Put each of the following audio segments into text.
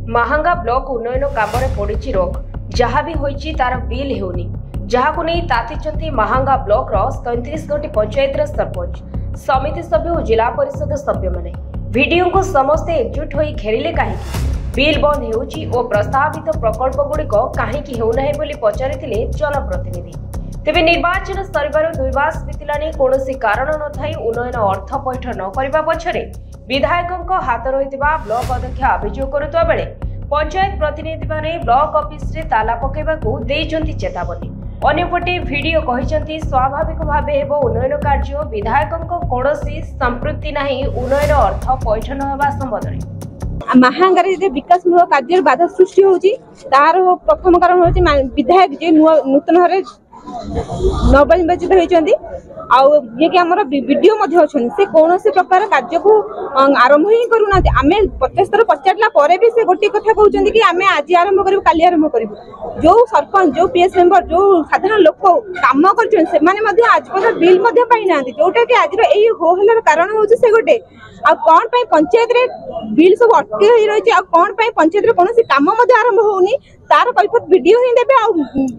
Mahanga block उन्नयन काम पड़ी रोक जहाँ भी होईची तार बिल हेउनी जहां नहीं तातीचंती महांगा ब्लॉक 37 गोटी पंचायत सरपंच समिति सभ्य और जिला परिषद सभ्य माने वीडियो को समस्ते एकजुट होई घेरिले कहीं बिल बंद हेउची और प्रस्तावित प्रकल्प गुड़िक कहीं हेउना बोली पचारिथिले जनप्रतिनिधि तेबे निर्वाचन सरिबार 2 मास बीतलानी कौनसी कारण न थाई उन्नयन अर्थ पैठ न करबा पछरे विधायकक हाथ रहितबा ब्लॉक अध्यक्ष अभियोग करुवा बेले पंचायत प्रतिनिधि माने ब्लॉक ऑफिस रे ताला पकेबाकू देइचंती चेतावनी अन्यपटे वीडियो कहिचंती स्वाभाविक भावे हेबो उन्नयन कार्य विधायकक कौनसी संपृक्ति नाही उन्नयन अर्थ पैठ न हेबा संबंधरे महांगारे जे विकासमूलक कार्य बाधा सृष्टि होची तार प्रथम कारण होची विधायक जे नूतन हरे नवनिर्वाचित होइचंदी आउ ये कि हमर वीडियो मध्ये अछन से कोनोसी प्रकार कार्य को आरंभ ही करूना आमे 50 थर पचारला परे भी से गोटी कथा कहउचंदी कि आमे आज आरंभ करिवु काली आरंभ करिवु जो सरपंच जो पीएस मेंबर जो साधारण लोक काम करछन से माने मध्ये आज पर बिल मध्ये पाइ नांती जोटा कि आज रे एई हो हलर कारण होची से गोटे आ कोन पय पंचायत रे बिल सब अटके होई रहिछि आ कोन पय पंचायत रे कोनोसी काम मध्ये आरंभ होउनी तार कैफत वीडियो ही देबे आ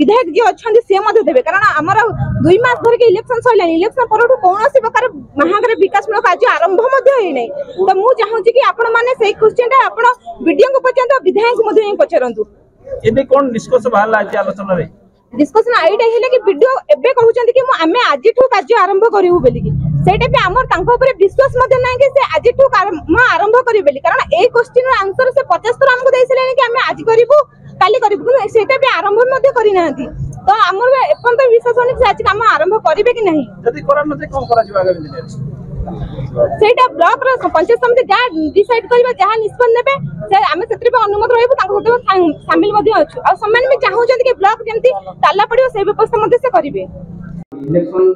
विधायक जे अछन से मध्ये देबे कारण हमर 2 मास धर के इलेक्शन सइलानी इलेक्शन परठु कोनोसी प्रकार महांगारे विकासमूलक कार्य आरंभ मध्ये होई नै तो मु चाहूची कि आपण माने सेही क्वेश्चन टा आपण वीडियो को पचंत विधायक मध्ये ही पचरंतु एबे कोन डिस्कस बाहला आज आलोचना रे डिस्कशन आइडा हेले कि वीडियो एबे कहउचंती कि आमे आजिठु कार्य आरंभ करिवु बेली कि सेटा भी हमर तांको ऊपर विश्वास मध्ये नै कि से आजिठु आरंभ करिवु बेली कारण ए क्वेश्चन रो आंसर से 50 थर हमको देइसलेनी कि आमे आज करिवु काली करिवु सेटा भी आरंभ मध्ये करि नांती तो हमर एपन तो विश्वास होनी कि आज काम आरंभ करिवे कि नहीं जदी करा नते कोन करा जिवा आगामी दिन सेटा ब्लॉक रो पंचायत समिति जा डिसाइड करबा जहा निष्पन्न नेबे से आमे सेत्री पे अनुमति रहबो तांको होते शामिल मध्ये अछु आ सम्मान में चाहउछन कि ब्लॉक जेंती ताला पडियो से व्यवस्था मध्ये से करिवे इलेक्शन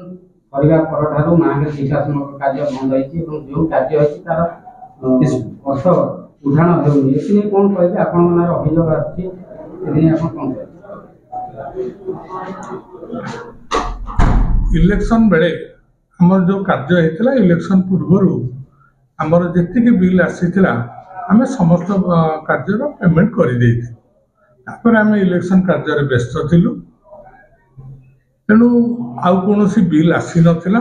करबा परठारु महांगे विकासमूलक कार्य बंद होइछि এবং जो कार्य होइछि तार अर्थ उठाण हेउनी एथिने कोन कहबे आपण मनार अभियोग आछि एथिने आपण कोन इलेक्शन बेले हमर जो कार्य हेतला इलेक्शन पूर्व हमर जेतिक बिल आसीथिला हमें समस्त कार्य पेमेंट कर देथि तापर हमें इलेक्शन कार्य रे व्यस्त थिलु तेणु आउ कोनोसी बिल आसी नथिला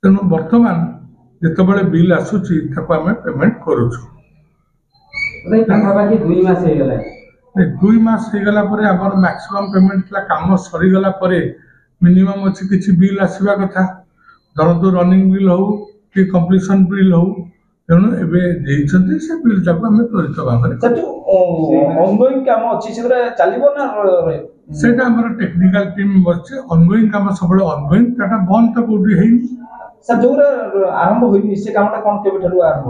तेणु वर्तमान जेतबेले बिल आसुची ताको हमें पेमेंट करूछु रे काका बाकी 2 मास हे गेला 2 मास हे गेला परे हमर मैक्सिमम पेमेंट ला काम सरी गेला परे मिनिमम अछि किछि बिल आसीबा कथा धरतो रनिंग बिल हो कि कंप्लीशन बिल हो तेणु एबे देइछन्ती से बिल ताको हमें त्वरित भाबरे सटु ऑनगोइंग काम अछि सेरा चलिबो ना रे सेटा हमर टेक्निकल टीम बच्चे ऑनगोइंग काम सबले ऑनगोइंग ताटा बंद त कोडी हेइन सर जोरा आरंभ होइनी से कामटा कोन केबे ठरु आरंभ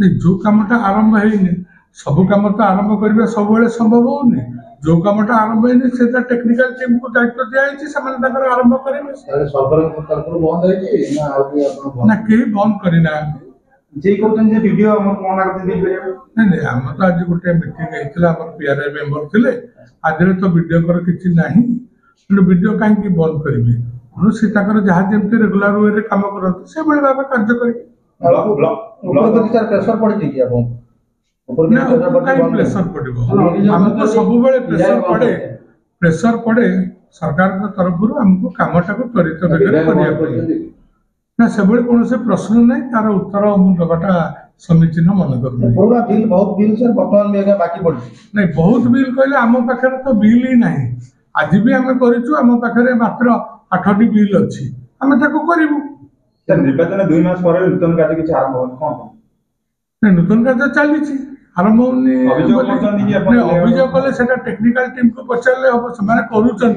नै जो कामटा आरंभ हेइनी सब काम तो आरंभ करबे सब बेले संभव होनी जो कामटा आरंभ हेइनी सेटा टेक्निकल टीम को दायित्व दिया हेछि समान ताकर आरंभ करेबे सरकार तरफ बंद हेछि ना आ कि आपण ना के बंद करिना जे कहतन जे वीडियो हम कोन लागत बिल बेले नै हम तो आज गुटे मीटिंग हेतिला हमर पीआरआई मेंबर थिले आज रे तो वीडियो कर किछि नाही 근데 वीडियो काहे कि बंद करिवे उनो से ताकर जहा जेमते रेगुलर वे रे काम करत से बळे बाबा कार्य करी ब्लॉक ऊपर प्रेशर पड़ जाई कि आपण प्रेशर पड़ो हमको सब प्रेशर पड़े सरकार तरफ हमको कामटा को त्वरित बेगर ना से कौन से प्रश्न नहीं तार उत्तर दबाटा समीचीन मन कर पुराना बिल बहुत बिल सर वर्तमान में बाकी पड़ नहीं बहुत बिल कहले आम पाखे तो बिल ही ना आज भी आम करम पाखे मात्र 8टी बिल अच्छी आम करूँ निर्वाचन 2 मास पर नूतन कार्य किसी आरंभ होनी कौन नूतन कार्य चली आरंभ होनी अभियोग कले सेटा टेक्निकल टीम को पचारले हम से करूछन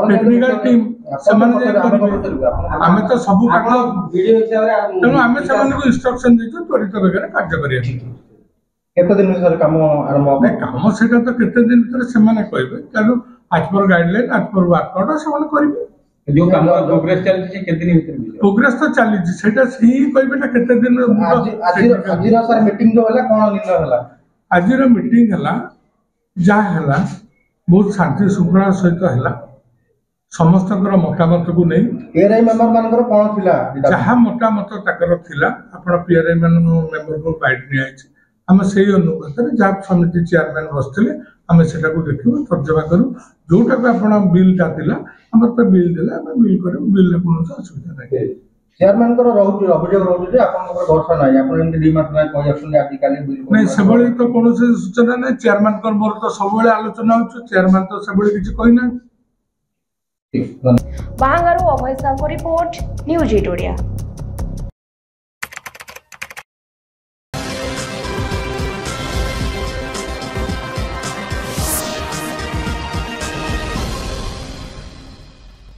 टेक्निकल टीम से आमे तो सब वीडियो हिसाब रे तेणु आमे से इंस्ट्रक्शन देछु त्वरित बेगर कार्य करिया केते दिन सर काम आरंभ हो काम सेटा तो केते दिन भीतर से माने कहबे तेणु आज पर गाइडलाइन आज पर वर्कआउट से माने करबे जो काम प्रोग्रेस चली छै केते दिन भीतर प्रोग्रेस तो चली छै सेटा सही कहबे ना केते दिन आज सर मीटिंग जो हला कोन निर्णय हला आज मीटिंग हला जा हला बहुत शांति शृंखला सहित हला समस्त मतामत को नहीं पीआरआई मेंबर मानकर कोन थिला जहा मतामत ताकर थिला आपण पीआरआई मेंबर को बाइट नि आइछ आम से अनुपात जहाँ समिति चेयरमैन बसते आम से देखू तर्जमा करूँ जोटा भी आप बिलटा आम तो बिल देला बिल कर बिल कौन असुविधा नहीं चेयरमैन रोचे अभियोग रोचे भरोसा ना आप आजिकल नहीं से तो कौन सूचना नहीं चेयरमैन मोर तो सब आलोचना हो चेयरमैन तो से किसी कहना बाहांगारू अभय साहू रिपोर्ट न्यूज 8 ओडिया।